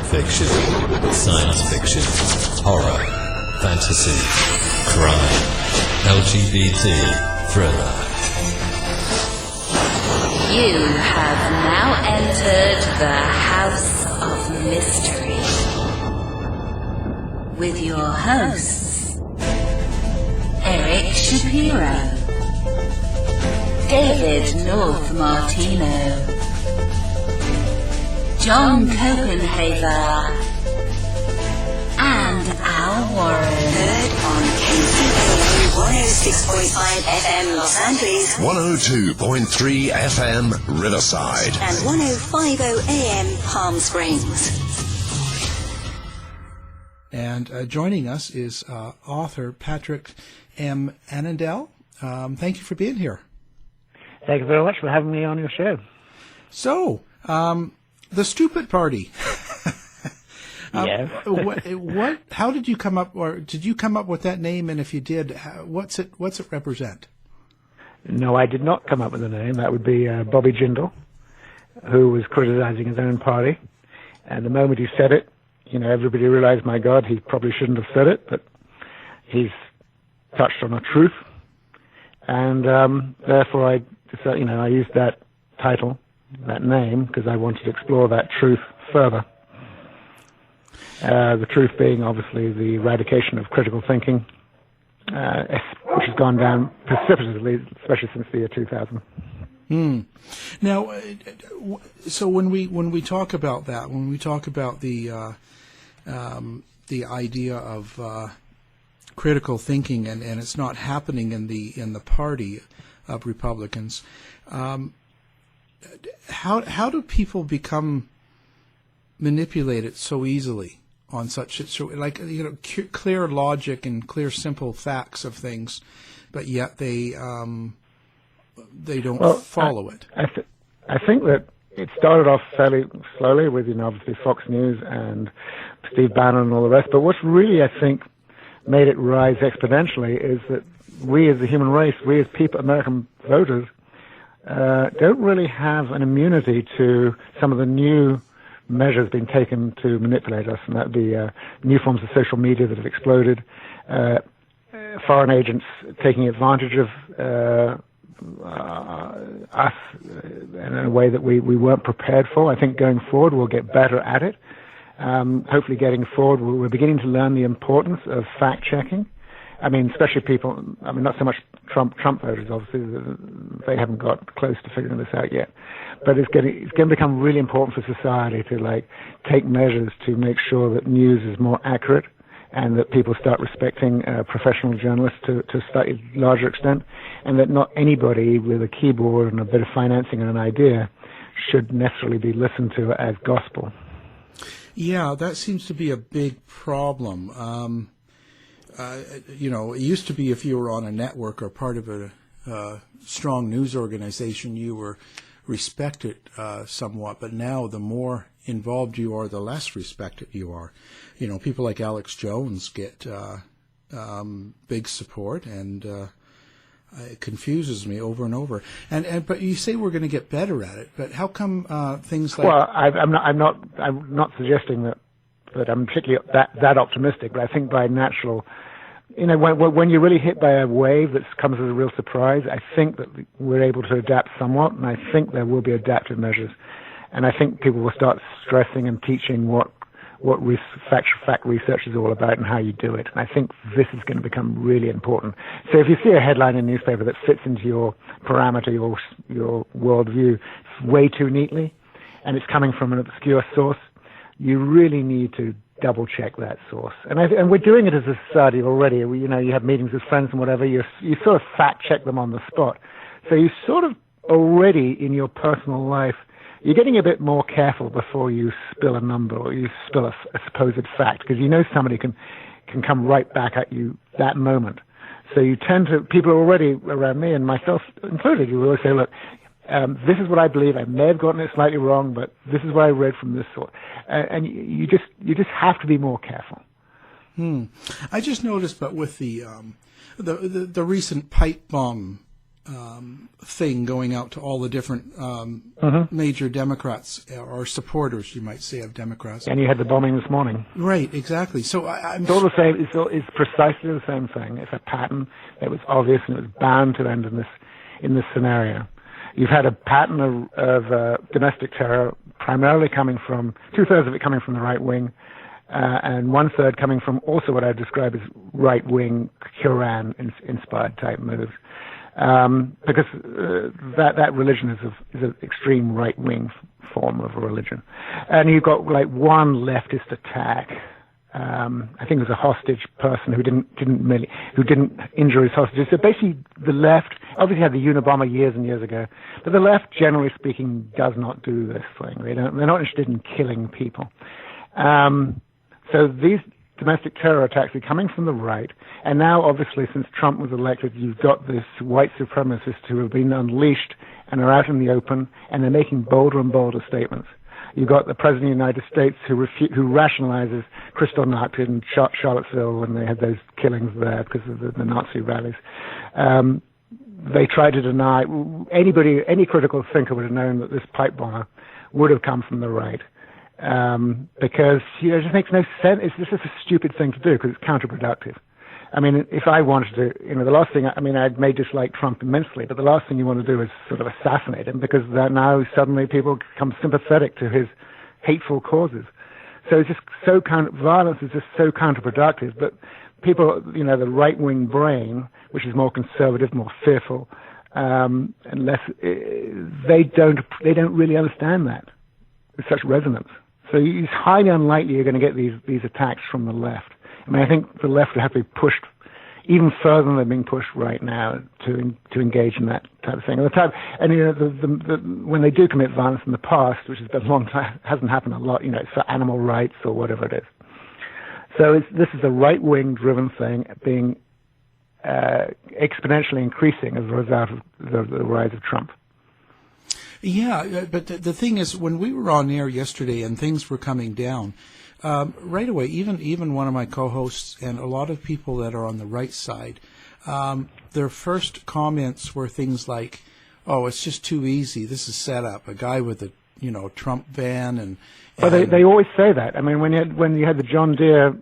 fiction, science fiction, horror, fantasy, crime, LGBT, thriller. You have now entered the House of Mystery with your hosts, Eric Shapiro, David North Martino, John Copenhaver, and Al Warren. Heard on KCAA 106.5 FM Los Angeles, 102.3 FM Riverside, and 105.0 AM Palm Springs. And joining us is author Patrick M. Annandale. Thank you for being here. Thank you very much for having me on your show. So, the Stupid Party. Yes. What? How did you come up, or did you come up with that name? And if you did, what's it represent? No, I did not come up with a name. That would be Bobby Jindal, who was criticizing his own party. And the moment he said it, everybody realized, my God, he probably shouldn't have said it, but he's touched on a truth. And therefore, I decided, I used that title, that name, because I wanted to explore that truth further. The truth being, obviously, the eradication of critical thinking, which has gone down precipitously, especially since the year 2000. Now, so when we talk about that, when we talk about the idea of critical thinking, and it's not happening in the party of Republicans, how do people become manipulated so easily on such clear logic and clear simple facts of things, but yet they don't follow it? I think that it started off fairly slowly with obviously Fox News and Steve Bannon and all the rest. But what's really, I think, made it rise exponentially is that we as the human race, we as people, American voters, don't really have an immunity to some of the new measures being taken to manipulate us, and that would be new forms of social media that have exploded, foreign agents taking advantage of us in a way that we weren't prepared for. I think going forward we'll get better at it. Hopefully getting forward, we're beginning to learn the importance of fact-checking. I mean, especially people, not so much Trump voters, obviously, they haven't got close to figuring this out yet. But it's going to become really important for society to, take measures to make sure that news is more accurate and that people start respecting professional journalists to a slightly larger extent, and that not anybody with a keyboard and a bit of financing and an idea should necessarily be listened to as gospel. Yeah, that seems to be a big problem. It used to be if you were on a network or part of a strong news organization, you were respected somewhat. But now the more involved you are, the less respected you are. People like Alex Jones get big support, and it confuses me over and over. But you say we're going to get better at it. But how come things like? Well, I'm not suggesting that I'm particularly that optimistic. But I think by natural, when you're really hit by a wave that comes as a real surprise, I think that we're able to adapt somewhat, and I think there will be adaptive measures. And I think people will start stressing and teaching what fact research is all about and how you do it. And I think this is going to become really important. So if you see a headline in a newspaper that fits into your parameter, your worldview way too neatly, and it's coming from an obscure source, you really need to double check that source. And we're doing it as a society already. You have meetings with friends and whatever. You sort of fact check them on the spot. So you sort of already in your personal life, you're getting a bit more careful before you spill a number or you spill a supposed fact, because somebody can come right back at you that moment. So you tend to, people already around me and myself included, you always say, look, this is what I believe. I may have gotten it slightly wrong, but this is what I read from this source. And you just have to be more careful. I just noticed, but with the recent pipe bomb thing going out to all the different major Democrats or supporters, you might say, of Democrats. And you had the bombing this morning. Right, exactly. So it's all the same. It's precisely the same thing. It's a pattern that was obvious and it was bound to end in this scenario. You've had a pattern of domestic terror, primarily coming from 2/3 of it coming from the right wing, and 1/3 coming from also what I describe as right wing Quran-inspired type moves. Because that religion is an extreme right-wing form of a religion, and you've got like one leftist attack. I think it was a hostage person who didn't injure his hostages. So basically, the left obviously had the Unabomber years and years ago, but the left, generally speaking, does not do this thing. They're not interested in killing people. So these domestic terror attacks are coming from the right, and now obviously since Trump was elected, you've got this white supremacists who have been unleashed and are out in the open, and they're making bolder and bolder statements. You've got the President of the United States who rationalizes Kristallnacht in Charlottesville when they had those killings there because of the Nazi rallies. They try to deny, any critical thinker would have known that this pipe bomber would have come from the right. Because it just makes no sense. This is a stupid thing to do because it's counterproductive. I mean, if I wanted to, the last thing, I may dislike Trump immensely, but the last thing you want to do is sort of assassinate him because now suddenly people become sympathetic to his hateful causes. So it's just violence is just so counterproductive. But people, the right-wing brain, which is more conservative, more fearful, and less, they don't really understand that with such resonance. So it's highly unlikely you're going to get these attacks from the left. I think the left would have to be pushed even further than they're being pushed right now to engage in that type of thing. When they do commit violence in the past, which has been a long time, hasn't happened a lot. It's for animal rights or whatever it is. So this is a right-wing driven thing being exponentially increasing as a result of the rise of Trump. Yeah, but the thing is, when we were on air yesterday and things were coming down, right away, even one of my co-hosts and a lot of people that are on the right side, their first comments were things like, "Oh, it's just too easy. This is set up. A guy with a Trump van and." But they always say that. I mean, when you had the John Deere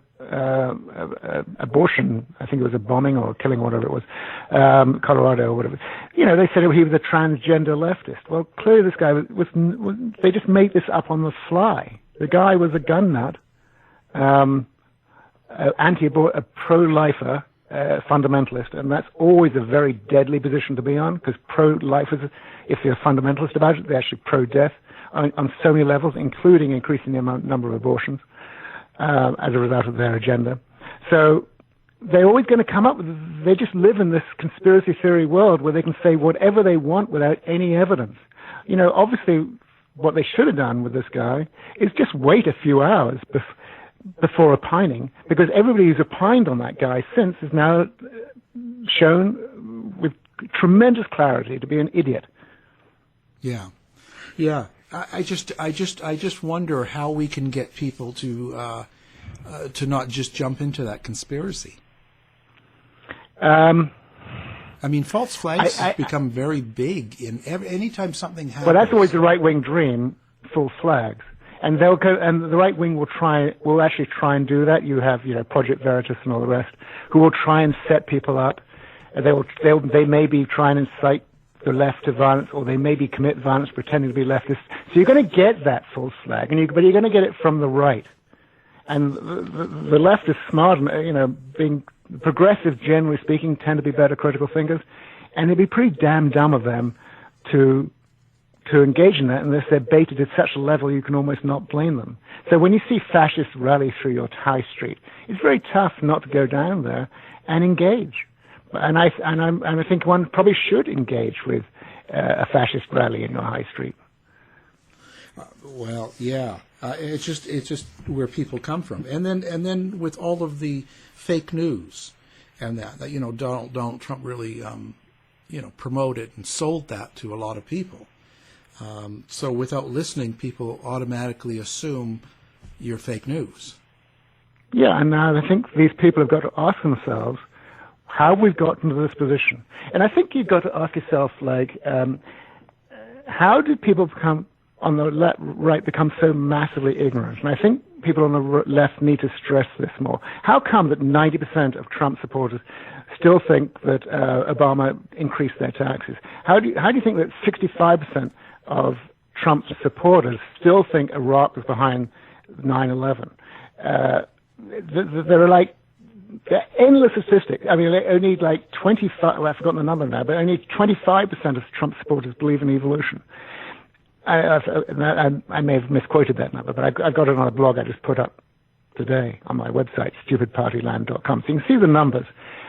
abortion, I think it was a bombing or killing, whatever it was, Colorado or whatever. They said he was a transgender leftist. Well, clearly this guy was they just made this up on the fly. The guy was a gun nut, a pro-lifer, fundamentalist, and that's always a very deadly position to be on because pro-lifers, if you're a fundamentalist about it, they're actually pro-death on so many levels, including increasing the number of abortions. As a result of their agenda. So they're always going to come up with, they just live in this conspiracy theory world where they can say whatever they want without any evidence. Obviously what they should have done with this guy is just wait a few hours before opining, because everybody who's opined on that guy since is now shown with tremendous clarity to be an idiot. Yeah. I just wonder how we can get people to not just jump into that conspiracy. False flags become very big in anytime something happens. Well, that's always the right-wing dream, false flags, and they'll go, and the right wing will actually try and do that. You have Project Veritas and all the rest, who will try and set people up. They may be trying to incite the left to violence, or they maybe commit violence pretending to be leftist. So you're going to get that false flag, but you're going to get it from the right. And the left is smart, being progressive, generally speaking, tend to be better critical thinkers, and it'd be pretty damn dumb of them to engage in that unless they're baited at such a level you can almost not blame them. So when you see fascists rally through your high street, it's very tough not to go down there and engage. And I think one probably should engage with a fascist rally in your high street. Well, yeah, it's just where people come from, and then with all of the fake news and that Donald Trump really promoted and sold that to a lot of people. So without listening, people automatically assume you're fake news. Yeah, and I think these people have got to ask themselves, how we've gotten to this position. And I think you've got to ask yourself, like, how did people become on the right become so massively ignorant? And I think people on the left need to stress this more. How come that 90% of Trump supporters still think that Obama increased their taxes? How do you think that 65% of Trump's supporters still think Iraq was behind 9/11? There are like endless statistics. I mean, only like 25. Well, I've forgotten the number now, but only 25% of Trump supporters believe in evolution. I may have misquoted that number, but I've got it on a blog I just put up today on my website, stupidpartyland.com. So you can see the numbers.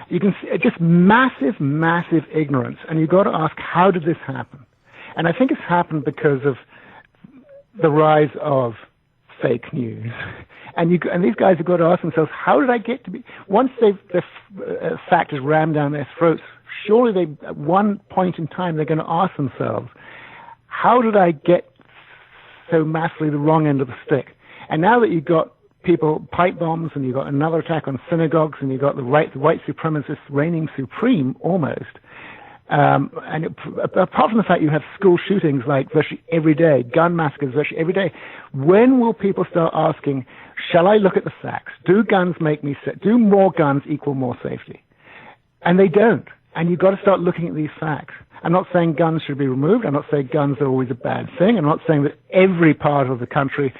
You can see just massive, massive ignorance. And you've got to ask, how did this happen? And I think it's happened because of the rise of fake news. And these guys have got to ask themselves, how did I get to be... Once the fact is rammed down their throats, surely at one point in time, they're going to ask themselves, how did I get so massively the wrong end of the stick? And now that you've got people, pipe bombs, and you've got another attack on synagogues, and you've got the white supremacists reigning supreme almost, apart from the fact you have school shootings like virtually every day, gun massacres virtually every day, when will people start asking, shall I look at the facts? Do guns make me sick? Do more guns equal more safety? And they don't. And you've got to start looking at these facts. I'm not saying guns should be removed. I'm not saying guns are always a bad thing. I'm not saying that every part of the country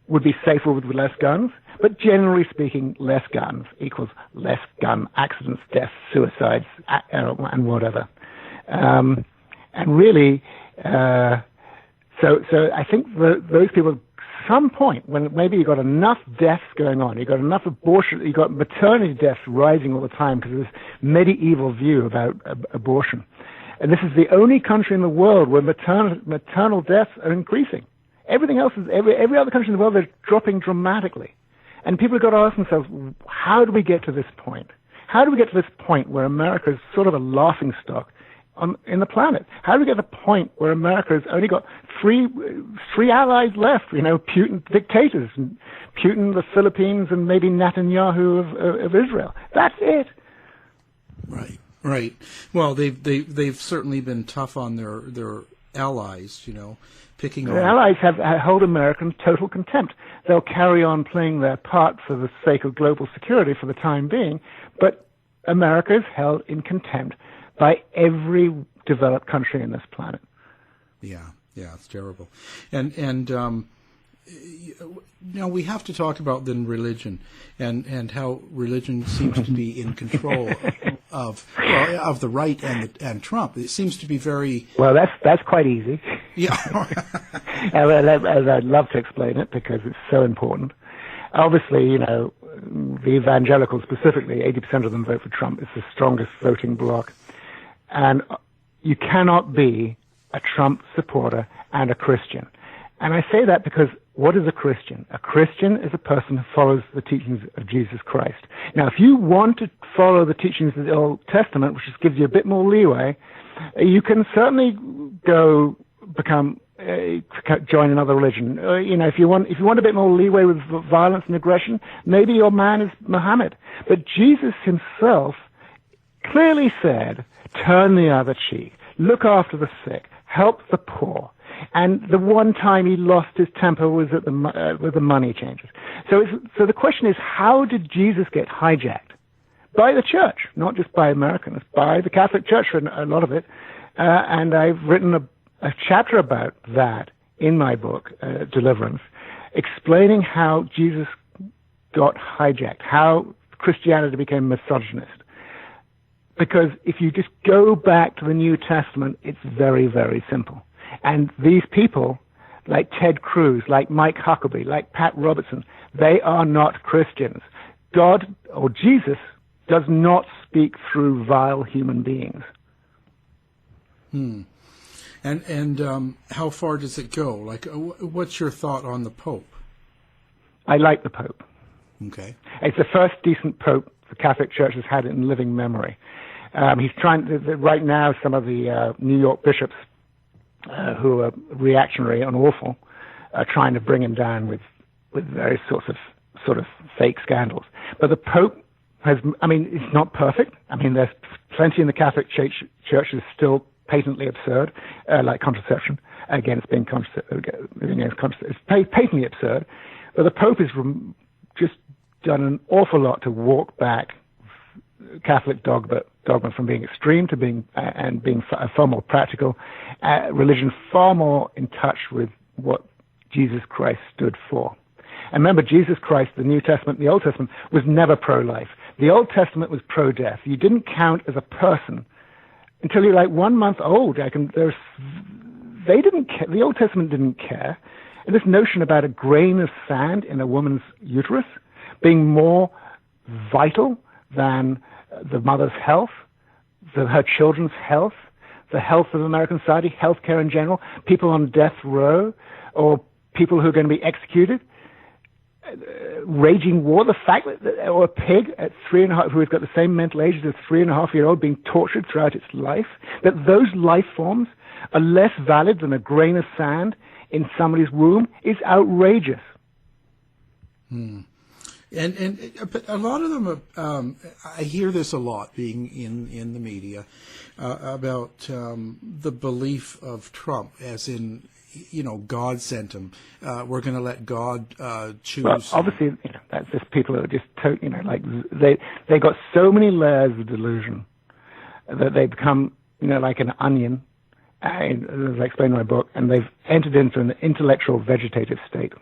would be safer with less guns. But generally speaking, less guns equals less gun accidents, deaths, suicides, and whatever. And really, so I think those people, some point when maybe you've got enough deaths going on, you've got enough abortion, you've got maternity deaths rising all the time because of this medieval view about abortion. And this is the only country in the world where maternal deaths are increasing. Everything else is, every other country in the world, they're dropping dramatically. And people have got to ask themselves, how do we get to this point? How do we get to this point where America is sort of a laughingstock in the planet? How do we get to the point where America has only got three allies left? Putin, dictators, and Putin, the Philippines, and maybe Netanyahu of Israel. That's it. Right. Well, they've certainly been tough on their allies. Picking on. Their allies hold America in total contempt. They'll carry on playing their part for the sake of global security for the time being, but America is held in contempt by every developed country in this planet. Yeah, it's terrible. And now we have to talk about then religion and how religion seems to be in control of the right and Trump. It seems to be very well. That's quite easy. Yeah, I'd love to explain it because it's so important. Obviously, the evangelicals specifically, 80% of them vote for Trump. It's the strongest voting bloc. And you cannot be a Trump supporter and a Christian. And I say that because what is a Christian? A Christian is a person who follows the teachings of Jesus Christ. Now, if you want to follow the teachings of the Old Testament, which just gives you a bit more leeway, you can certainly go join another religion. If you want a bit more leeway with violence and aggression, maybe your man is Muhammad. But Jesus himself clearly said, turn the other cheek, look after the sick, help the poor. And the one time he lost his temper was with the money changers. So the question is, how did Jesus get hijacked? By the church, not just by Americans, by the Catholic Church for a lot of it. And I've written a chapter about that in my book, Deliverance, explaining how Jesus got hijacked, how Christianity became misogynist. Because if you just go back to the New Testament, it's very, very simple. And these people, like Ted Cruz, like Mike Huckabee, like Pat Robertson, they are not Christians. God or Jesus does not speak through vile human beings. And how far does it go? Like, what's your thought on the Pope? I like the Pope. Okay. It's the first decent Pope the Catholic Church has had in living memory. He's trying to, right now, some of the New York bishops who are reactionary and awful are trying to bring him down with various sorts of sort of fake scandals. But the Pope it's not perfect. I mean, there's plenty in the Catholic Church is still patently absurd, like contraception. Again, it's being it's patently absurd. But the Pope has just done an awful lot to walk back Catholic dogma from being extreme to being far more practical, religion far more in touch with what Jesus Christ stood for. And remember, Jesus Christ, the New Testament, the Old Testament, was never pro-life. The Old Testament was pro-death. You didn't count as a person until you're like 1 month old. They didn't care. The Old Testament didn't care. And this notion about a grain of sand in a woman's uterus being more vital than the mother's health, her children's health, the health of American society, healthcare in general, people on death row, or people who are going to be executed, raging war, the fact that, or a pig at 3.5, who has got the same mental age as a 3.5-year-old being tortured throughout its life, that those life forms are less valid than a grain of sand in somebody's womb is outrageous. And but a lot of them, I hear this a lot being in the media about the belief of Trump, as in, God sent him. We're going to let God choose. Well, obviously, that's just people who are just, they got so many layers of delusion that they become, like an onion, as I explain in my book, and they've entered into an intellectual vegetative state.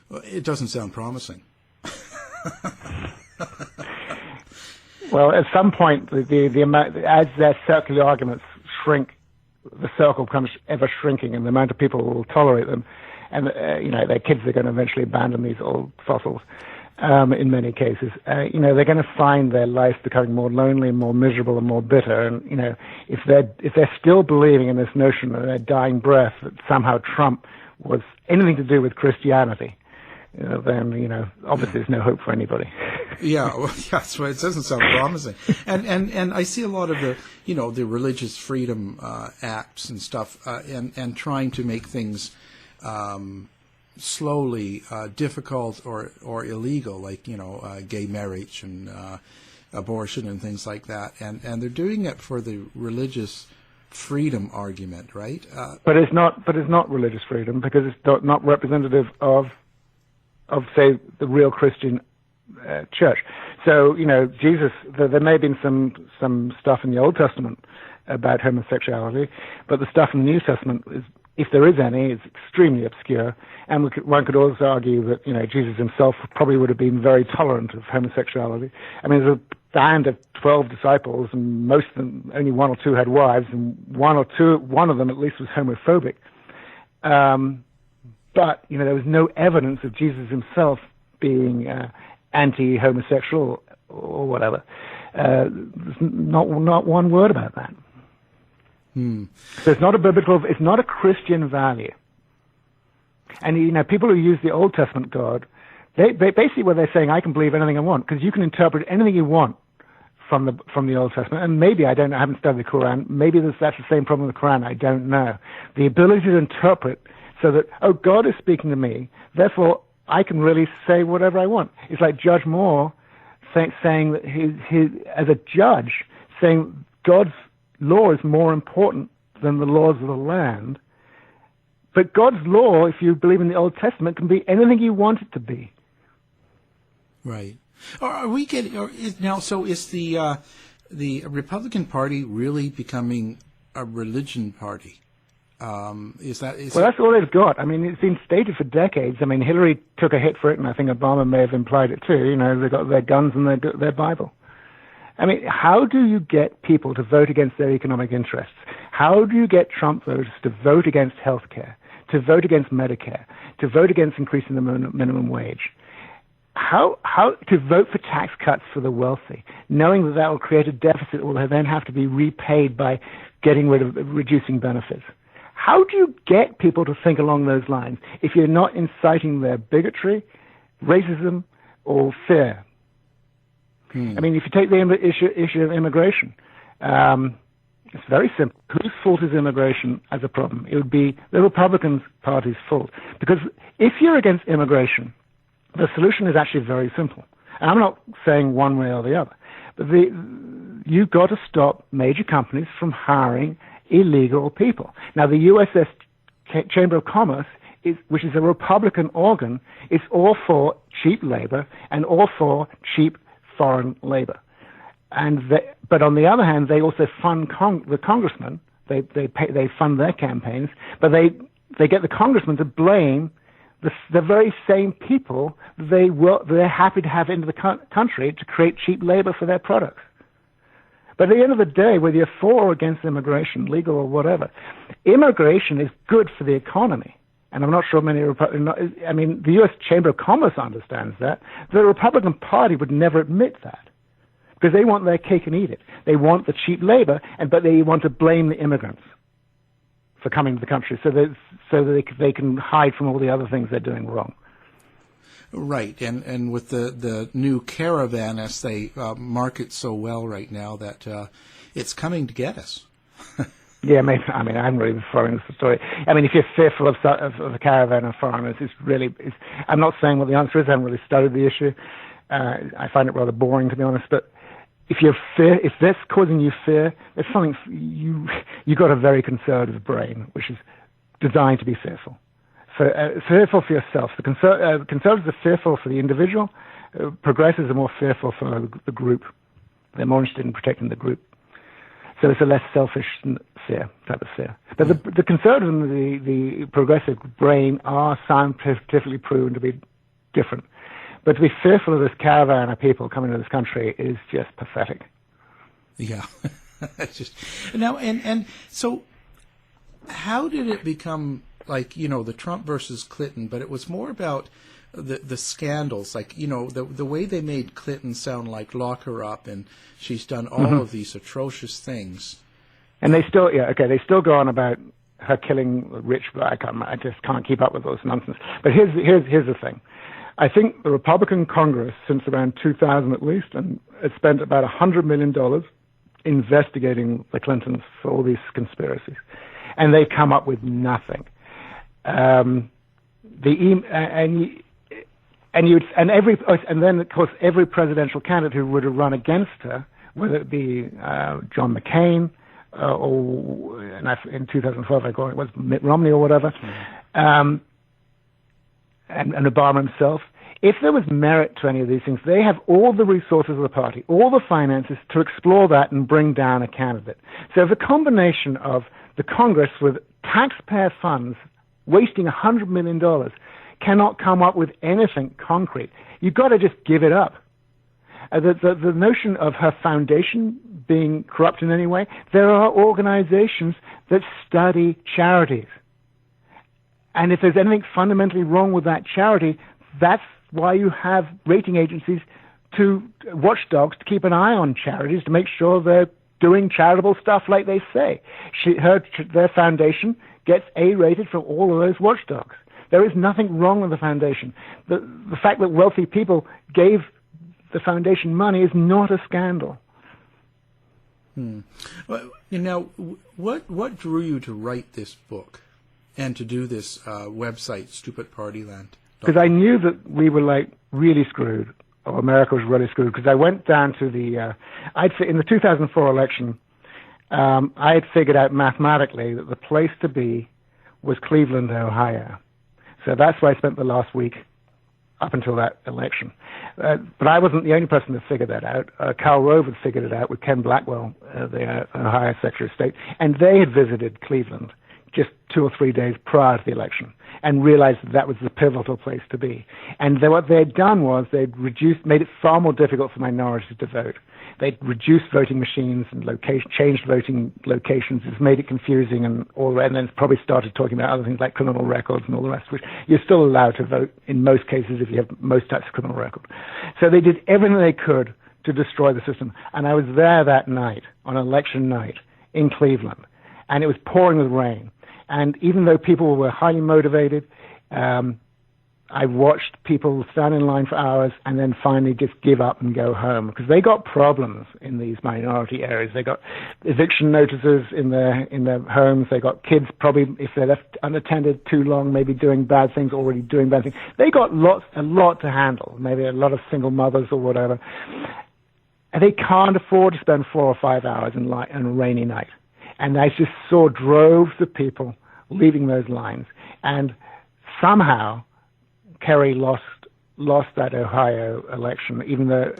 Well, it doesn't sound promising. Well, at some point, the amount, as their circular arguments shrink, the circle becomes ever shrinking, and the amount of people who will tolerate them, and their kids are going to eventually abandon these old fossils. In many cases, they're going to find their life becoming more lonely, more miserable, and more bitter. And if they're still believing in this notion of their dying breath that somehow Trump was anything to do with Christianity, then obviously there's no hope for anybody. Yeah, well, that's right. It doesn't sound promising. And I see a lot of the the religious freedom acts and stuff, and trying to make things slowly difficult or illegal, like gay marriage and abortion and things like that, and they're doing it for the religious freedom argument, right? But it's not religious freedom, because it's not representative of say the real Christian church. So Jesus, there may have been some stuff in the Old Testament about homosexuality, but the stuff in the New Testament is, if there is any, is extremely obscure. And one could also argue that Jesus himself probably would have been very tolerant of homosexuality. I mean, there's a band of 12 disciples, and most of them, only one or two had wives, and one of them at least was homophobic. But there was no evidence of Jesus himself being anti-homosexual or whatever. There's not one word about that. So it's not it's not a Christian value. And people who use the Old Testament God, they basically what they're saying, I can believe anything I want, because you can interpret anything you want from the Old Testament. And maybe, I don't know, I haven't studied the Quran. Maybe that's the same problem with the Quran. I don't know. The ability to interpret so that, God is speaking to me, therefore I can really say whatever I want. It's like Judge Moore saying that he as a judge, saying God's law is more important than the laws of the land. But God's law, if you believe in the Old Testament, can be anything you want it to be. Right. Are we getting so is the Republican Party really becoming a religion party? Well, that's all they've got. I mean, it's been stated for decades. I mean, Hillary took a hit for it, and I think Obama may have implied it too. They've got their guns and their Bible. I mean, how do you get people to vote against their economic interests? How do you get Trump voters to vote against health care, to vote against Medicare, to vote against increasing the minimum wage? How to vote for tax cuts for the wealthy, knowing that will create a deficit that will then have to be repaid by reducing benefits? How do you get people to think along those lines if you're not inciting their bigotry, racism, or fear? I mean, if you take the issue of immigration, it's very simple. Whose fault is immigration as a problem? It would be the Republican Party's fault. Because if you're against immigration, the solution is actually very simple. And I'm not saying one way or the other, but you've got to stop major companies from hiring illegal people. Now, the USS Chamber of Commerce, which is a Republican organ, is all for cheap labor and all for cheap foreign labor. But on the other hand, they also fund the congressmen. They fund their campaigns, but they get the congressmen to blame the very same people they're happy to have into the country to create cheap labor for their products. But at the end of the day, whether you're for or against immigration, legal or whatever, immigration is good for the economy. And I'm not sure many the U.S. Chamber of Commerce understands that. The Republican Party would never admit that because they want their cake and eat it. They want the cheap labor, but they want to blame the immigrants for coming to the country so that they can hide from all the other things they're doing wrong. Right, and with the new caravan, as they market so well right now, that it's coming to get us. Yeah, maybe, I'm really following the story. If you're fearful of the caravan of foreigners, I'm not saying what the answer is. I haven't really studied the issue. I find it rather boring, to be honest. But if that's causing you fear, there's something you got a very conservative brain, which is designed to be fearful. So fearful for yourself. The conservatives are fearful for the individual. Progressives are more fearful for the group. They're more interested in protecting the group. So it's a less selfish type of fear. But the conservative and the progressive brain are scientifically proven to be different. But to be fearful of this caravan of people coming to this country is just pathetic. Yeah. And so how did it become like, the Trump versus Clinton, but it was more about the scandals, like, the way they made Clinton sound like lock her up and she's done all of these atrocious things. And they still go on about her killing rich, but I just can't keep up with those nonsense. But here's the thing. I think the Republican Congress, since around 2000 at least, and has spent about $100 million investigating the Clintons for all these conspiracies. And they've come up with nothing. And then of course every presidential candidate who would have run against her, whether it be John McCain or in 2012 I thought it was Mitt Romney or whatever, and Obama himself. If there was merit to any of these things, they have all the resources of the party, all the finances to explore that and bring down a candidate. So the combination of the Congress with taxpayer funds wasting $100 million cannot come up with anything concrete. You've got to just give it up. The notion of her foundation being corrupt in any way, there are organizations that study charities. And if there's anything fundamentally wrong with that charity, that's why you have rating agencies to watchdogs to keep an eye on charities to make sure they're doing charitable stuff like they say. Their foundation gets A-rated from all of those watchdogs. There is nothing wrong with the foundation. The fact that wealthy people gave the foundation money is not a scandal. Well, now, what drew you to write this book and to do this website, Stupid Party Land? Because I knew that we were really screwed, or America was really screwed. Because I went down to in the 2004 election, I had figured out mathematically that the place to be was Cleveland, Ohio. So that's where I spent the last week up until that election. But I wasn't the only person that figured that out. Karl Rove had figured it out with Ken Blackwell, the Ohio Secretary of State, and they had visited Cleveland just 2 or 3 days prior to the election and realized that was the pivotal place to be. And what they had done was they'd made it far more difficult for minorities to vote. They'd reduced voting machines and changed voting locations. It's made it confusing and all that. And then probably started talking about other things like criminal records and all the rest, which you're still allowed to vote in most cases if you have most types of criminal record. So they did everything they could to destroy the system. And I was there that night, on election night, in Cleveland. And it was pouring with rain. And even though people were highly motivated, I've watched people stand in line for hours and then finally just give up and go home because they got problems in these minority areas. They got eviction notices in their homes. They got kids probably, if they're left unattended too long, maybe doing bad things, already doing bad things. They got a lot to handle, maybe a lot of single mothers or whatever. And they can't afford to spend 4 or 5 hours on a rainy night. And I just saw droves of people leaving those lines. And somehow Kerry lost that Ohio election, even though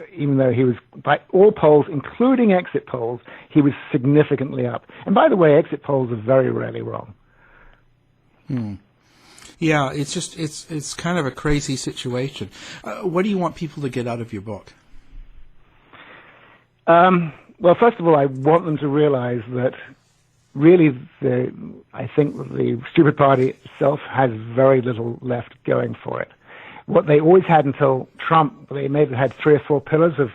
he was, by all polls, including exit polls, he was significantly up. And by the way, exit polls are very rarely wrong. Yeah, it's kind of a crazy situation. What do you want people to get out of your book? Well, first of all, I want them to realize that really, I think that the Stupid Party itself has very little left going for it. What they always had until Trump, they maybe had 3 or 4 pillars of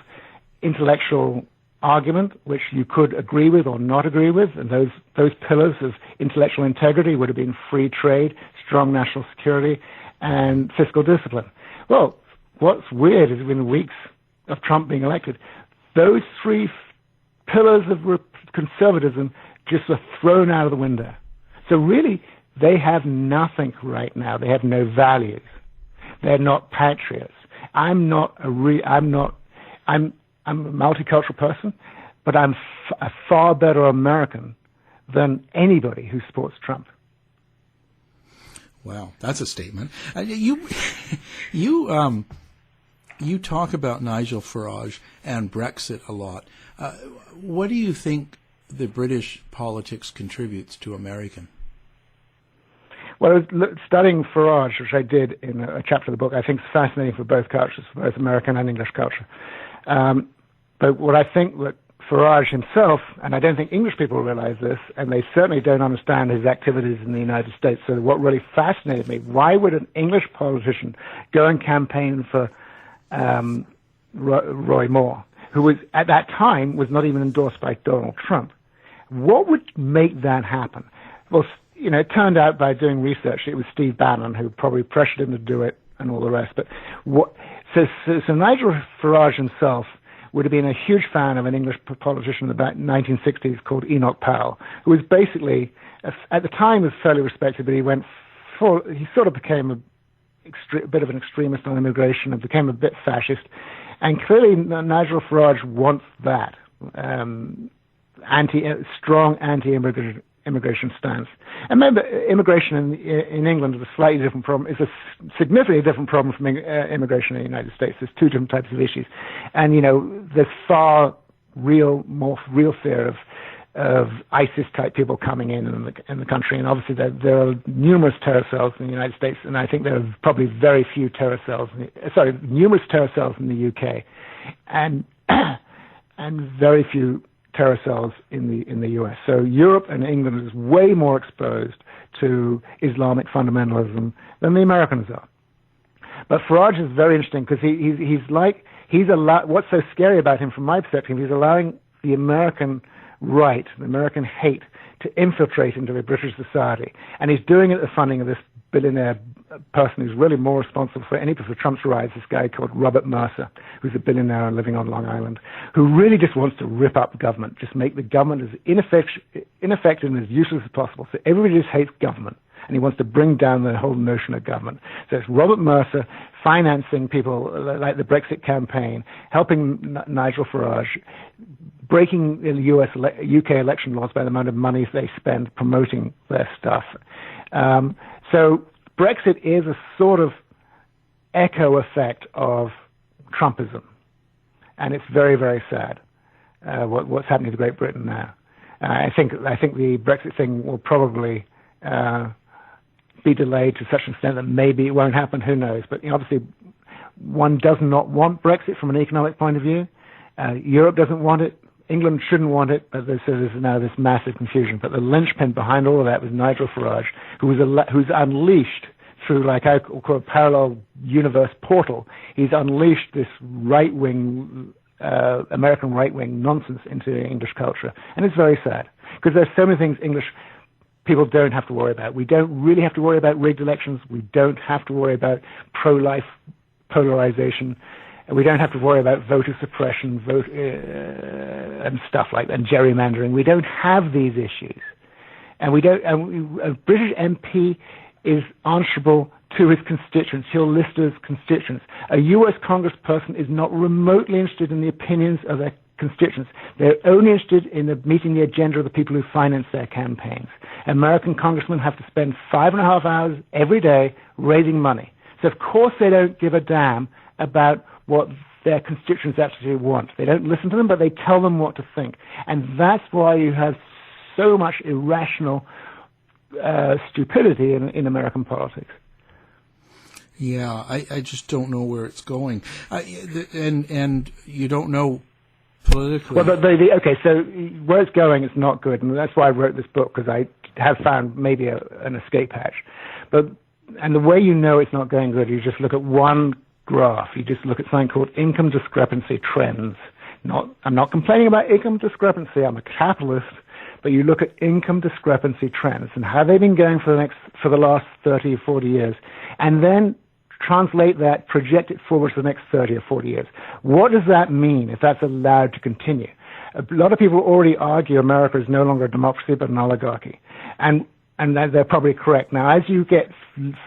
intellectual argument, which you could agree with or not agree with, and those pillars of intellectual integrity would have been free trade, strong national security, and fiscal discipline. Well, what's weird is in the weeks of Trump being elected, those 3 pillars of conservatism just were thrown out of the window. So really, they have nothing right now. They have no values. They're not patriots. I'm a multicultural person, but I'm a far better American than anybody who supports Trump. Wow, that's a statement. You talk about Nigel Farage and Brexit a lot. What do you think the British politics contributes to American? Well, I was studying Farage, which I did in a chapter of the book. I think it's fascinating for both cultures, for both American and English culture. But what I think that Farage himself, and I don't think English people realize this, and they certainly don't understand his activities in the United States. So what really fascinated me, why would an English politician go and campaign for Roy Moore, who was at that time was not even endorsed by Donald Trump? What would make that happen? Well, it turned out by doing research, it was Steve Bannon who probably pressured him to do it and all the rest. But so Nigel Farage himself would have been a huge fan of an English politician in the 1960s called Enoch Powell, who was basically, at the time, was fairly respected, but he sort of became a bit of an extremist on immigration and became a bit fascist. And clearly, Nigel Farage wants that strong anti-immigration stance. And remember, immigration in England is a slightly different problem. It's a significantly different problem from immigration in the United States. There's 2 different types of issues, and there's more real fear of ISIS-type people coming in the country. And obviously, there are numerous terror cells in the United States, and I think there are probably very few numerous terror cells in the UK, and very few terror cells in the US. So Europe and England is way more exposed to Islamic fundamentalism than the Americans are. But Farage is very interesting because what's so scary about him from my perspective, he's allowing the American right, the American hate, to infiltrate into the British society. And he's doing it at the funding of this billionaire person who's really more responsible for Trump's rise, this guy called Robert Mercer, who's a billionaire living on Long Island, who really just wants to rip up government, just make the government as ineffective and as useless as possible. So everybody just hates government, and he wants to bring down the whole notion of government. So it's Robert Mercer financing people like the Brexit campaign, helping Nigel Farage, breaking the UK election laws by the amount of money they spend promoting their stuff. So Brexit is a sort of echo effect of Trumpism, and it's very, very sad what's happening to Great Britain now. I think the Brexit thing will probably be delayed to such an extent that maybe it won't happen. Who knows? But obviously, one does not want Brexit from an economic point of view. Europe doesn't want it. England shouldn't want it, but there's now this massive confusion. But the linchpin behind all of that was Nigel Farage, who's unleashed through, like I call a parallel universe portal. He's unleashed this right-wing, American right-wing nonsense into English culture. And it's very sad, because there's so many things English people don't have to worry about. We don't really have to worry about rigged elections. We don't have to worry about pro-life polarization. We don't have to worry about voter suppression, and stuff like that, and gerrymandering. We don't have these issues, and we don't. A British MP is answerable to his constituents. He'll list his constituents. A U.S. congressperson is not remotely interested in the opinions of their constituents. They're only interested in meeting the agenda of the people who finance their campaigns. American congressmen have to spend 5.5 hours every day raising money. So of course they don't give a damn about what their constituents actually want. They don't listen to them, but they tell them what to think. And that's why you have so much irrational stupidity in American politics. Yeah, I just don't know where it's going. And you don't know politically. Well, okay, so where it's going is not good, and that's why I wrote this book, because I have found maybe an escape hatch. And the way you know it's not going good, you just look at one graph. You just look at something called income discrepancy trends. I'm not complaining about income discrepancy. I'm a capitalist. But you look at income discrepancy trends and how they've been going for the last 30 or 40 years, and then translate that, project it forward to the next 30 or 40 years. What does that mean if that's allowed to continue? A lot of people already argue America is no longer a democracy but an oligarchy. And they're probably correct. Now, as you get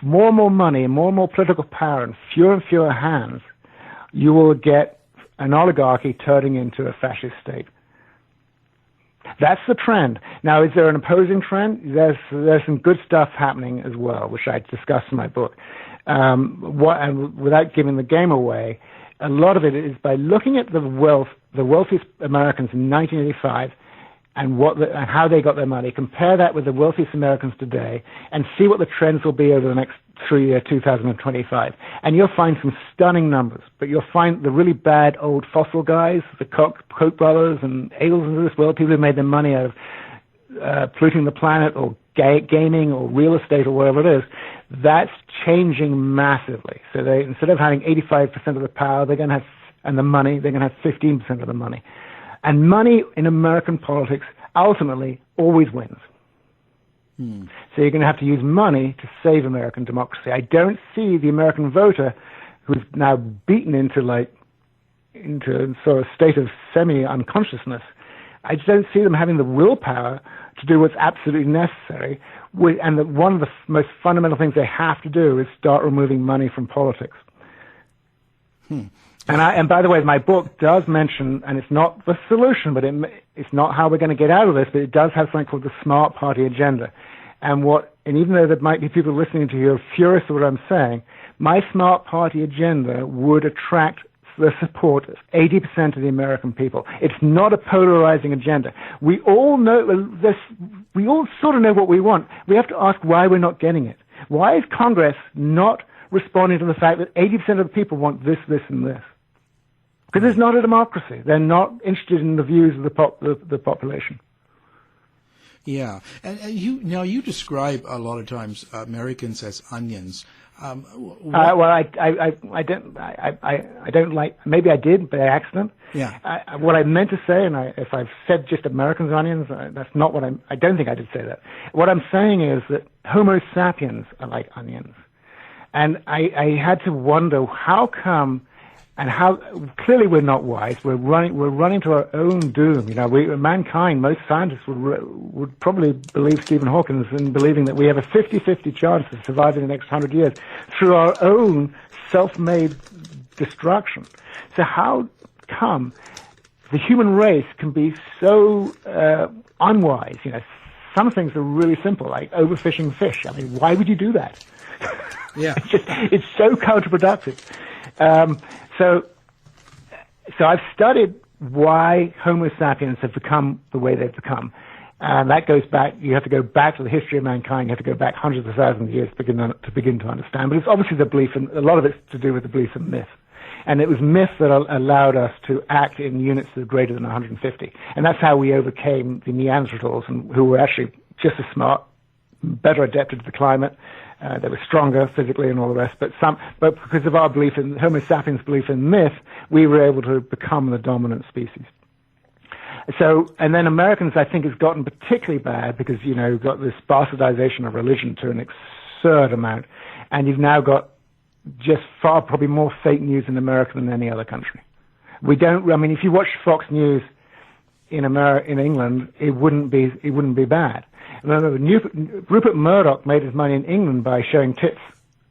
more and more money and more political power and fewer hands, you will get an oligarchy turning into a fascist state. That's the trend. Now, is there an opposing trend? There's some good stuff happening as well, which I discuss in my book. And without giving the game away, a lot of it is by looking at the wealthiest Americans in 1985 and how they got their money, compare that with the wealthiest Americans today, and see what the trends will be over the next 2025. And you'll find some stunning numbers, but you'll find the really bad old fossil guys, the Koch brothers and Eagles of this world, people who made their money out of polluting the planet or gaming or real estate or whatever it is. That's changing massively. So instead of having 85% of the power, they're going to have, and the money, they're going to have 15% of the money. And money in American politics ultimately always wins. So you're going to have to use money to save American democracy. I don't see the American voter, who's now beaten into sort of state of semi-unconsciousness, I just don't see them having the willpower to do what's absolutely necessary. And one of the most fundamental things they have to do is start removing money from politics. And by the way, my book does mention, and it's not the solution, but it's not how we're going to get out of this, but it does have something called the Smart Party agenda. And even though there might be people listening to you who are furious at what I'm saying, my Smart Party agenda would attract the support of 80% of the American people. It's not a polarizing agenda. We all know this. We all sort of know what we want. We have to ask why we're not getting it. Why is Congress not responding to the fact that 80% of the people want this, this, and this? Because it's not a democracy. They're not interested in the views of the population. Yeah, and you describe a lot of times Americans as onions. Well, I don't like. Maybe I did by accident. Yeah. What I meant to say, and if I've said just Americans onions, that's not what I don't think I did say that. What I'm saying is that Homo sapiens are like onions, and I had to wonder how come. And how clearly we're not wise. We're running to our own doom. Mankind, most scientists would probably believe Stephen Hawking in believing that we have a 50-50 chance of surviving the next 100 years through our own self-made destruction. So how come the human race can be so unwise? Some things are really simple, like overfishing fish. I mean, why would you do that? Yeah, it's so counterproductive. So I've studied why Homo sapiens have become the way they've become. And that goes back, you have to go back to the history of mankind, you have to go back hundreds of thousands of years to begin to understand. But it's obviously a lot of it's to do with the belief in myth. And it was myth that allowed us to act in units that are greater than 150. And that's how we overcame the Neanderthals, who were actually just as smart, better adapted to the climate. They were stronger physically and all the rest, but because of our belief in Homo sapiens' belief in myth, we were able to become the dominant species. So, and then Americans, I think, has gotten particularly bad because, you've got this bastardization of religion to an absurd amount, and you've now got just far probably more fake news in America than any other country. If you watch Fox News in England, it wouldn't be bad. Remember, Rupert Murdoch made his money in England by showing tits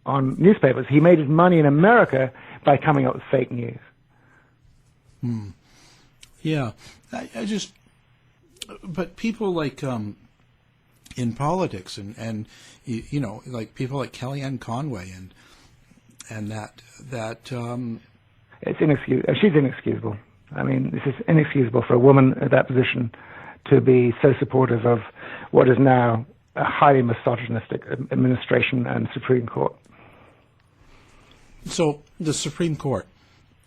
on newspapers. He made his money in America by coming up with fake news. Yeah, but people like in politics and like people like Kellyanne Conway and that it's inexcusable. She's inexcusable. I mean, this is inexcusable for a woman at that position to be so supportive of what is now a highly misogynistic administration and Supreme Court. So the Supreme Court,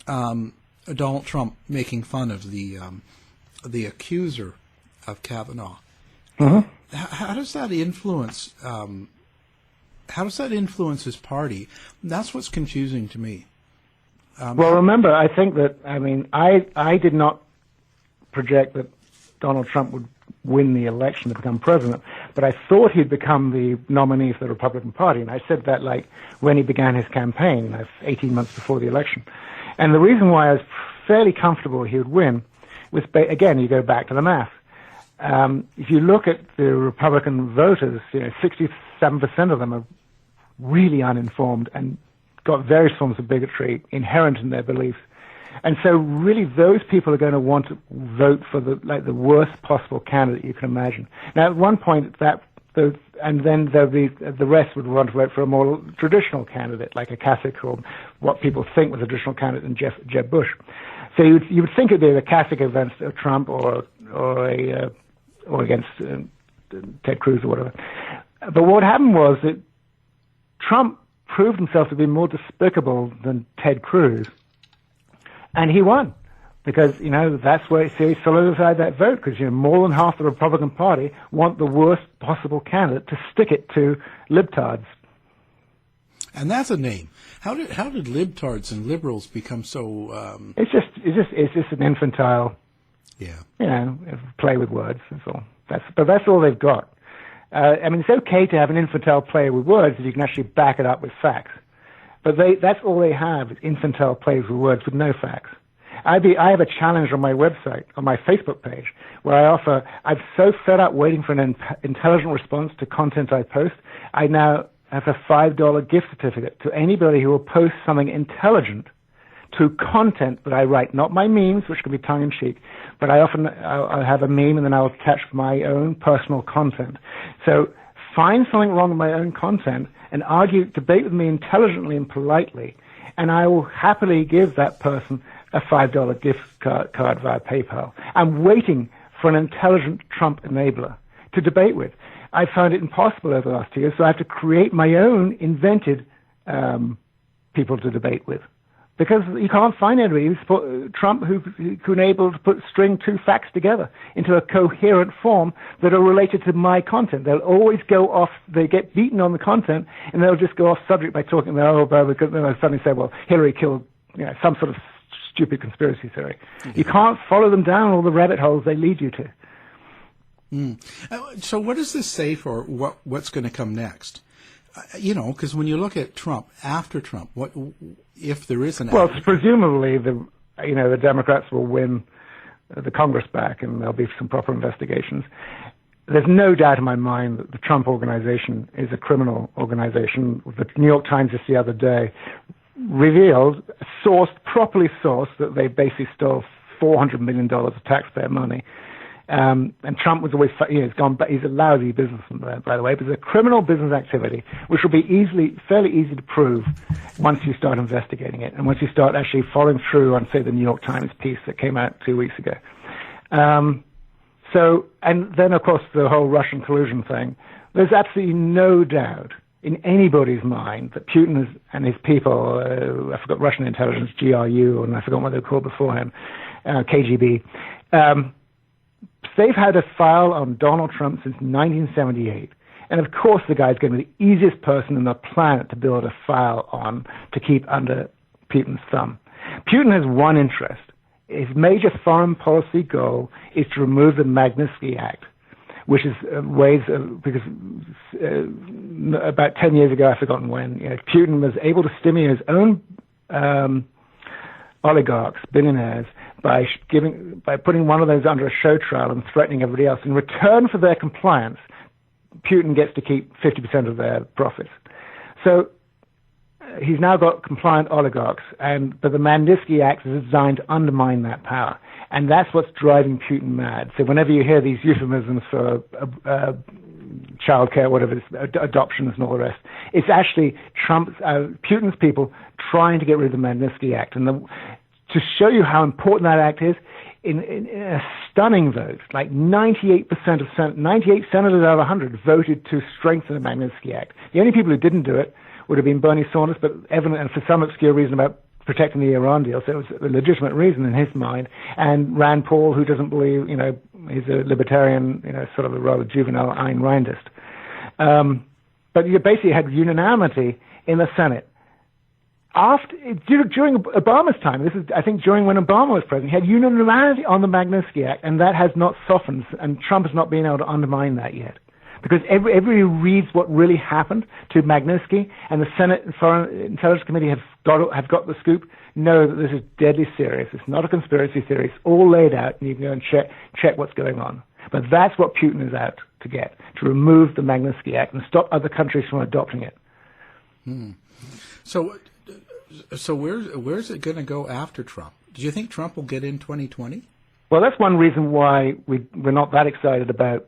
Donald Trump making fun of the accuser of Kavanaugh. Mm-hmm. How does that influence? How does that influence his party? That's what's confusing to me. Well, remember, I think that, I did not project that Donald Trump would win the election to become president, but I thought he'd become the nominee for the Republican Party, and I said that when he began his campaign, 18 months before the election. And the reason why I was fairly comfortable he would win was, again, you go back to the math. If you look at the Republican voters, 67% of them are really uninformed and got various forms of bigotry inherent in their beliefs. And so really those people are going to want to vote for the worst possible candidate you can imagine. Now, at one point, and then the rest would want to vote for a more traditional candidate, like a Kasich, or what people think was a traditional candidate in Jeb Bush. So you would think it'd be a Kasich against Trump or against Ted Cruz or whatever. But what happened was that Trump proved himself to be more despicable than Ted Cruz, and he won because that's where he solidified that vote, because more than half the Republican Party want the worst possible candidate to stick it to libtards. And that's a name. How did libtards and liberals become so? It's just an infantile. Yeah. Play with words. That's all. That's all they've got. It's okay to have an infantile play with words if you can actually back it up with facts. But that's all they have, is infantile plays with words with no facts. I have a challenge on my website, on my Facebook page, where I'm so fed up waiting for an intelligent response to content I post, I now have a $5 gift certificate to anybody who will post something intelligent to content that I write, not my memes, which can be tongue-in-cheek, but I'll have a meme and then I'll attach my own personal content. So find something wrong with my own content and debate with me intelligently and politely, and I will happily give that person a $5 gift card via PayPal. I'm waiting for an intelligent Trump enabler to debate with. I found it impossible over the last 2 years, so I have to create my own invented people to debate with. Because you can't find anybody Trump who able to string two facts together into a coherent form that are related to my content. They'll always go off, they get beaten on the content, and they'll just go off subject by talking about, because then they'll suddenly say, well, Hillary killed some sort of stupid conspiracy theory. Mm-hmm. You can't follow them down all the rabbit holes they lead you to. So what does this say for what's going to come next? Because when you look at Trump, after Trump, what if there is an... Well, presumably the Democrats will win the Congress back, and there'll be some proper investigations. There's no doubt in my mind that the Trump organization is a criminal organization. The New York Times just the other day revealed, properly sourced, that they basically stole $400 million of taxpayer money. And Trump was always, he's a lousy businessman, by the way, but it's a criminal business activity, which will be fairly easy to prove once you start investigating it, and once you start actually following through on, say, the New York Times piece that came out 2 weeks ago. And then, of course, the whole Russian collusion thing. There's absolutely no doubt in anybody's mind that Putin and his people, I forgot Russian intelligence, GRU, and I forgot what they were called beforehand, KGB, they've had a file on Donald Trump since 1978. And of course the guy's going to be the easiest person on the planet to build a file on to keep under Putin's thumb. Putin has one interest his major foreign policy goal is to remove the Magnitsky Act, which is because about 10 years ago, I've forgotten when, Putin was able to stimulate his own oligarchs, billionaires, by putting one of those under a show trial and threatening everybody else. In return for their compliance, Putin gets to keep 50% of their profits. So he's now got compliant oligarchs, but the Magnitsky Act is designed to undermine that power. And that's what's driving Putin mad. So whenever you hear these euphemisms for childcare, whatever it is, adoptions and all the rest, it's actually Putin's people trying to get rid of the Magnitsky Act. And to show you how important that act is, in a stunning vote, like 98 senators out of 100 voted to strengthen the Magnitsky Act. The only people who didn't do it would have been Bernie Sanders, but evident, and for some obscure reason about protecting the Iran deal, so it was a legitimate reason in his mind, and Rand Paul, who doesn't believe, he's a libertarian, sort of a rather juvenile Ayn Randist. But you basically had unanimity in the Senate. During Obama's time, this is, I think, during when Obama was president, he had unanimity on the Magnitsky Act, and that has not softened, and Trump has not been able to undermine that yet. Because everybody reads what really happened to Magnitsky, and the Senate and Foreign Intelligence Committee have got the scoop, know that this is deadly serious. It's not a conspiracy theory. It's all laid out, and you can go and check what's going on. But that's what Putin is out to get, to remove the Magnitsky Act and stop other countries from adopting it. So where's it going to go after Trump? Do you think Trump will get in 2020? Well, that's one reason why we're not that excited about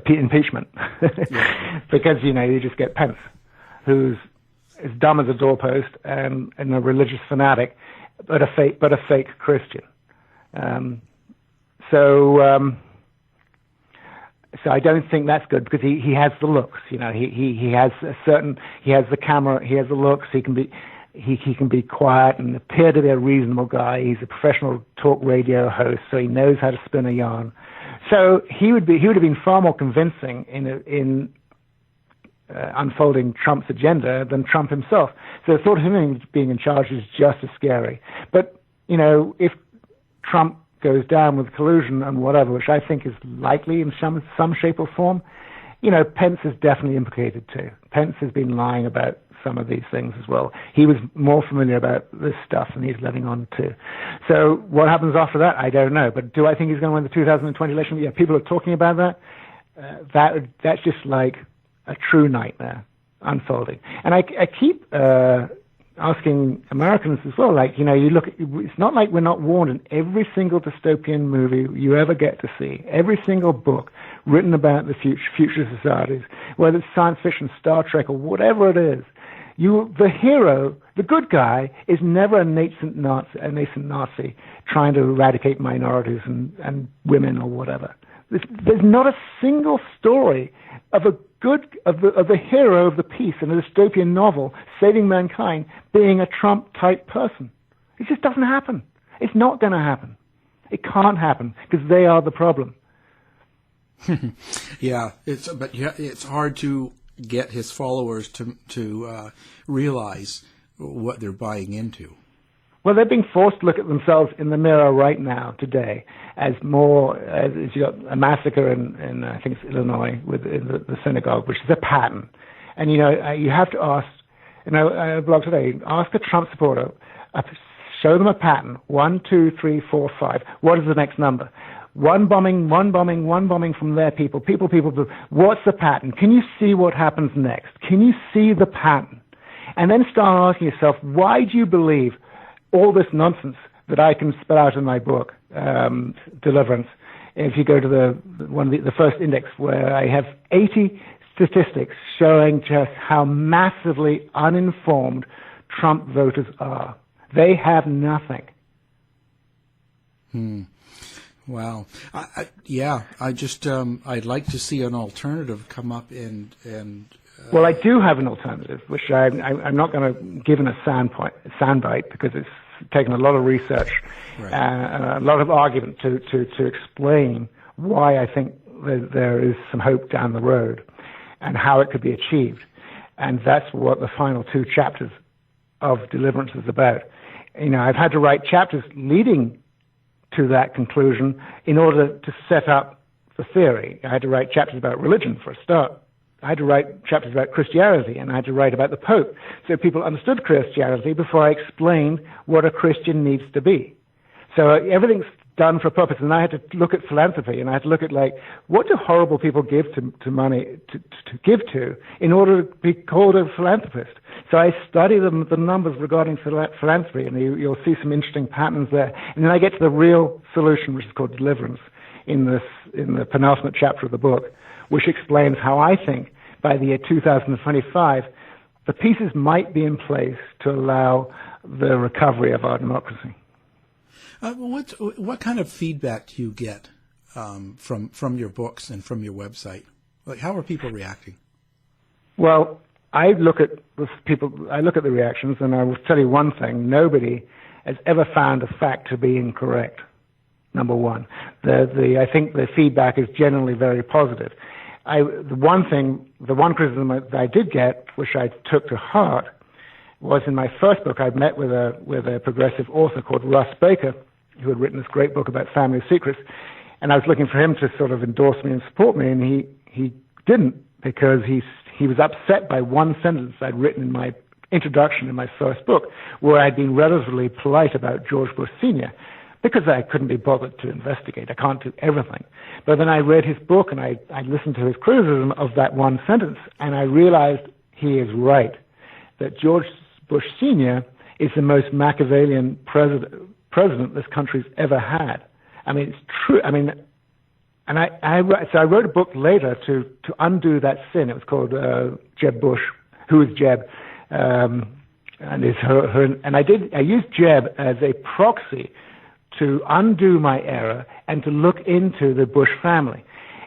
impeachment. Because you just get Pence, who's as dumb as a doorpost and a religious fanatic, but a fake Christian. So I don't think that's good, because he has the looks. He has the camera, he has the looks. He can be quiet and appear to be a reasonable guy. He's a professional talk radio host, so he knows how to spin a yarn. So he would have been far more convincing in unfolding Trump's agenda than Trump himself. So the thought of him being in charge is just as scary. But if Trump goes down with collusion and whatever, which I think is likely in some shape or form, Pence is definitely implicated too. Pence has been lying about some of these things as well. He was more familiar about this stuff than he's letting on to. So what happens after that, I don't know. But do I think he's going to win the 2020 election? Yeah, people are talking about that. That's just like a true nightmare unfolding. And I keep asking Americans as well, you look, it's not like we're not warned in every single dystopian movie you ever get to see, every single book written about the future societies, whether it's science fiction, Star Trek, or whatever it is. The hero, the good guy, is never a nascent Nazi trying to eradicate minorities and women or whatever. There's not a single story of the hero of the piece in a dystopian novel saving mankind being a Trump-type person. It just doesn't happen. It's not going to happen. It can't happen because they are the problem. Yeah, it's hard to get his followers to realize what they're buying into. Well, they're being forced to look at themselves in the mirror right now, today, as you got a massacre in I think it's Illinois with the synagogue, which is a pattern. And you have to ask, a blog today, ask a Trump supporter, show them a pattern, 1, 2, 3, 4, 5. What is the next number? One bombing from their people. What's the pattern? Can you see what happens next? Can you see the pattern? And then start asking yourself, why do you believe all this nonsense that I can spell out in my book, Deliverance? If you go to the first index, where I have 80 statistics showing just how massively uninformed Trump voters are. They have nothing. Wow. I'd like to see an alternative come up and well, I do have an alternative, which I'm not going to give in a soundbite because it's taken a lot of research and a lot of argument to explain why I think there is some hope down the road and how it could be achieved. And that's what the final 2 chapters of Deliverance is about. I've had to write chapters leading to that conclusion in order to set up the theory. I had to write chapters about religion for a start. I had to write chapters about Christianity, and I had to write about the Pope, so people understood Christianity before I explained what a Christian needs to be. So everything's done for a purpose, and I had to look at philanthropy, and I had to look at, what do horrible people give to money to give to in order to be called a philanthropist? So I study the numbers regarding philanthropy, and you'll see some interesting patterns there. And then I get to the real solution, which is called deliverance, in the penultimate chapter of the book, which explains how I think by the year 2025, the pieces might be in place to allow the recovery of our democracy. What kind of feedback do you get from your books and from your website? How are people reacting? Well, I look at the reactions, and I will tell you one thing: nobody has ever found a fact to be incorrect. Number one, I think the feedback is generally very positive. The one criticism that I did get, which I took to heart, was in my first book. I met with a progressive author called Russ Baker, who had written this great book about family secrets, and I was looking for him to sort of endorse me and support me, and he didn't, because he was upset by one sentence I'd written in my introduction in my first book, where I'd been relatively polite about George Bush Sr., because I couldn't be bothered to investigate. I can't do everything. But then I read his book, and I listened to his criticism of that one sentence, and I realized he is right, that George Bush Sr. is the most Machiavellian president this country's ever had. I mean, it's true. I mean, and I wrote a book later to undo that sin. It was called Jeb Bush, Who is Jeb? And I used Jeb as a proxy to undo my error and to look into the Bush family.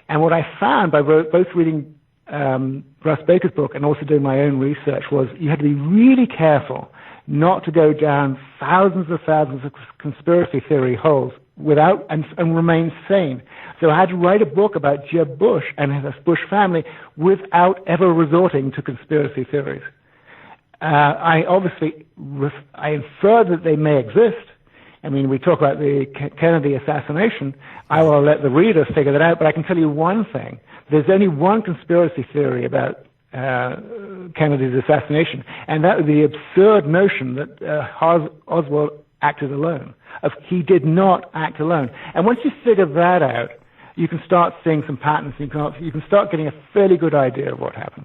And what I found by both reading Russ Baker's book and also doing my own research was you had to be really careful not to go down thousands of conspiracy theory holes and remain sane. So I had to write a book about Jeb Bush and his Bush family without ever resorting to conspiracy theories. I infer that they may exist. I mean, we talk about the Kennedy assassination. I will let the reader figure that out, but I can tell you one thing. There's only one conspiracy theory about Kennedy's assassination, and that was the absurd notion that Oswald acted alone. He did not act alone. And once you figure that out, you can start seeing some patterns. You can start getting a fairly good idea of what happened.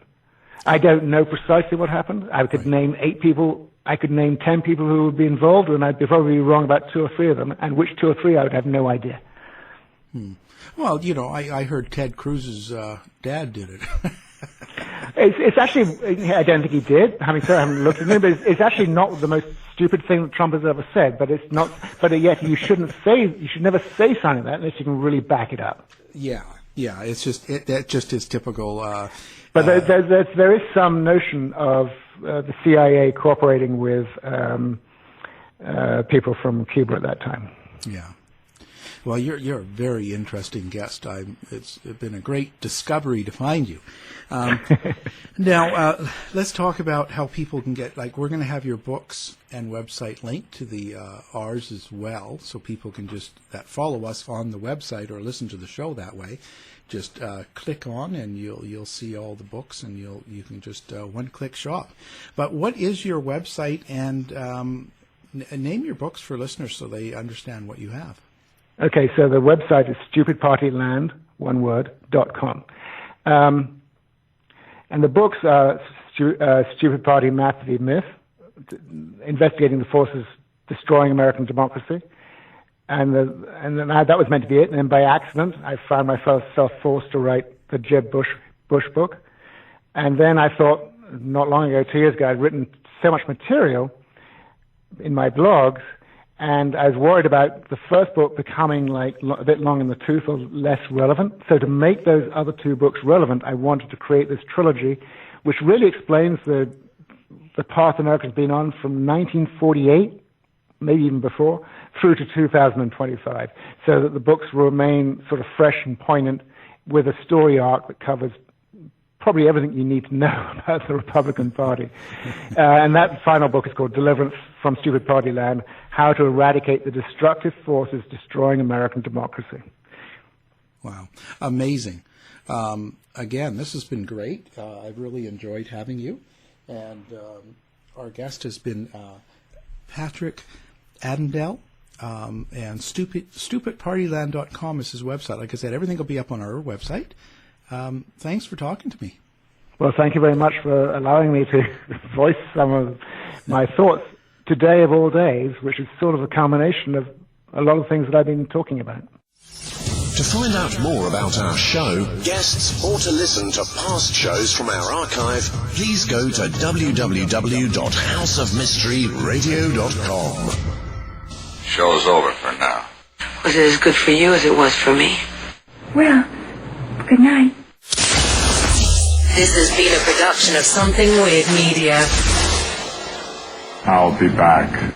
I don't know precisely what happened. I could name 8 people. I could name 10 people who would be involved, and I'd probably be wrong about 2 or 3 of them, and which 2 or 3 I would have no idea. Well, I heard Ted Cruz's dad did it. It's actually, I don't think he did. I haven't looked at him, but it's actually not the most stupid thing that Trump has ever said. But it's not. But yet, you should never say something like that unless you can really back it up. Yeah. It's just that just is typical. But there is some notion of the CIA cooperating with people from Cuba at that time. Yeah. Well, you're a very interesting guest. It's been a great discovery to find you. Now, let's talk about how people can get, we're going to have your books and website linked to the ours as well, so people can just follow us on the website or listen to the show that way. Just click on, and you'll see all the books, and you can just one-click shop. But what is your website, and name your books for listeners so they understand what you have. Okay, so the website is stupidpartyland.com. And the books are Stupid Party Math v. Myth, investigating the forces destroying American democracy. And then that was meant to be it. And then by accident, I found myself forced to write the Jeb Bush book. And then I thought, not long ago, 2 years ago, I'd written so much material in my blogs, and I was worried about the first book becoming a bit long in the tooth or less relevant. So to make those other 2 books relevant, I wanted to create this trilogy, which really explains the path America's been on from 1948, maybe even before, through to 2025, so that the books remain sort of fresh and poignant with a story arc that covers probably everything you need to know about the Republican Party. And that final book is called Deliverance from Stupid Party Land, How to Eradicate the Destructive Forces Destroying American Democracy. Wow. Amazing. Again, this has been great. I've really enjoyed having you. And our guest has been Patrick Andendall. And stupidpartyland.com is his website. Like I said, everything will be up on our website. Thanks for talking to me. Well, thank you very much for allowing me to voice some of my thoughts today of all days, which is sort of a culmination of a lot of things that I've been talking about. To find out more about our show, guests, or to listen to past shows from our archive, please go to www.houseofmysteryradio.com. Show's over for now. Was it as good for you as it was for me? Well, good night. This has been a production of Something Weird Media. I'll be back.